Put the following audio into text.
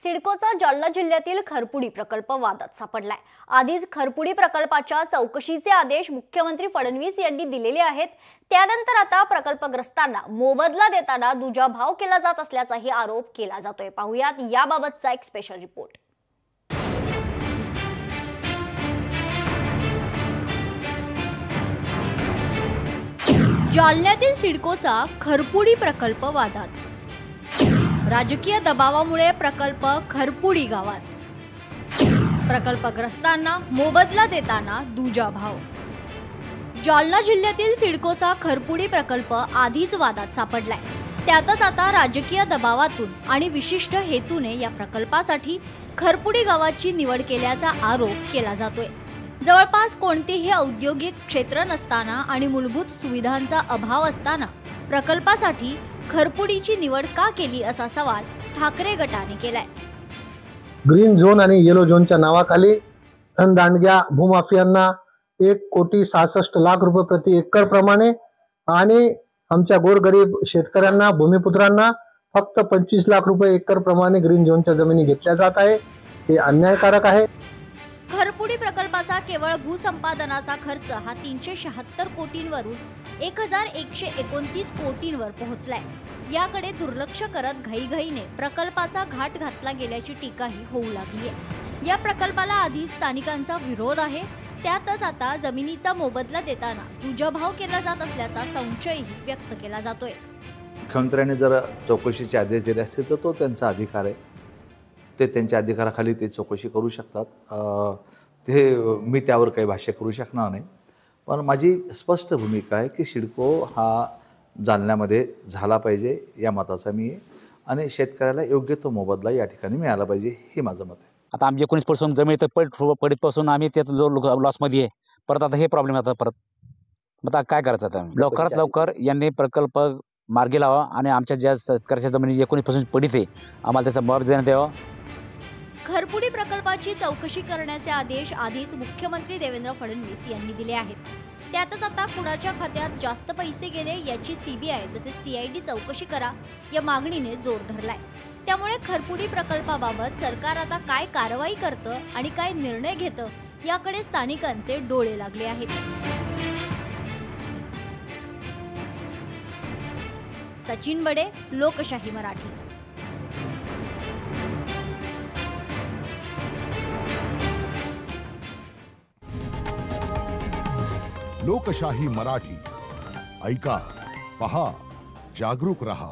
सिडकोचा जालना जिल्ह्यातील खरपुडी प्रकल्प वादात सापडलाय। आधीच खरपुडी प्रकल्पाच्या चौकशीचे आदेश मुख्यमंत्री फडणवीस यांनी दिलेले आहेत। त्यानंतर आता प्रकल्पग्रस्तांना मोबदला देताना दुजाभाव केला जात असल्याचाही आरोप केला जातोय। पाहूयात याबाबतचा एक स्पेशल रिपोर्ट। जालन्यातील सिडकोचा खरपुडी प्रकल्प वादात। राजकीय दबावामुळे प्रकल्प खरपुडी गावात। प्रकल्पग्रस्तांना मोबदला देताना दुजाभाव। जालना जिल्ह्यातील सिडकोचा खरपुडी प्रकल्प आधीच वादात सापडलाय। त्यातच आता राजकीय दबावातून आणि विशिष्ट हेतूने या प्रकल्पासाठी खरपुडी गावाची निवड केल्याचा आरोप केला जातोय। जवळपास कोणतेही औद्योगिक क्षेत्र नसताना आणि मूलभूत सुविधांचा अभाव असताना प्रकल्पासाठी खरपुडीची निवड का केली असा सवाल ठाकरे गटाने केलाय। ग्रीन झोन आणि येलो झोनच्या नावाखाली धनदांडग्या भूमाफियांना 1,66,00,000 रुपये प्रति एकर प्रमाणे आणि आमच्या गोरगरीब शेतकऱ्यांना भूमिपुत्रांना फक्त 25 लाख रुपये एकर प्रमाणे ग्रीन झोनच्या जमिनी घेतल्या जात आहे। हे अन्यायकारक आहे। खरपुडी प्रकल्पाचा केवळ भूसंपादनाचा खर्च हा 376 कोटींवरून 1,129 कोटींवर पोहोचलाय। याकडे दुर्लक्ष करत घाईघाईने प्रकल्पाचा घाट घातला गेल्याची टीकाही होऊ लागली आहे। या प्रकल्पाला आधी स्थानिकांचा विरोध आहे। त्यातच आता जमिनीचा मोबदला देताना दुजाभाव केला जात असल्याचा संशयही व्यक्त केला जातोय। मुख्यमंत्र्यांनी जर चौकशीचे आदेश दिले असतील तर तो त्यांचा अधिकार आहे। ते त्यांच्या अधिकाराखाली ते चौकशी करू शकतात। मी त्यावर काही भाष्य करू शकणार नाही। पण माझी स्पष्ट भूमिका आहे की सिडको हा जालन्यामध्ये झाला पाहिजे या मताचा मी आहे आणि शेतकऱ्याला योग्य तो मोबदला या ठिकाणी मिळाला पाहिजे हे माझं मत आहे। आता आमची 19% जमीन तर पडीतपासून आम्ही त्यात जो लॉसमध्ये आहे। परत आता हे प्रॉब्लेम आता परत आता काय करायचं? आता लवकरात लवकर यांनी प्रकल्प मार्गी लावा आणि आमच्या ज्या शेतकऱ्याच्या जमिनी 19% पडीत आहे आम्हाला त्याचा मुआवजा देण्यात यावा। खरपुडी प्रकल्पाची चौकशी करण्याचे आदेश आधीच मुख्यमंत्री देवेंद्र फडणवीस यांनी दिले आहेत। त्यातच आता कुणाच्या खात्यात जास्त पैसे गेले याची सीबीआय तसेच सीआयडी चौकशी करा या मागणीने जोर धरलाय। त्यामुळे खरपुडी प्रकल्पाबाबत सरकार आता काय कारवाई करतं आणि काय निर्णय घेतं याकडे स्थानिकांचे डोळे लागले आहेत। सचिन बडे, लोकशाही मराठी। लोकशाही मराठी ऐका, पहा, जागरूक रहा।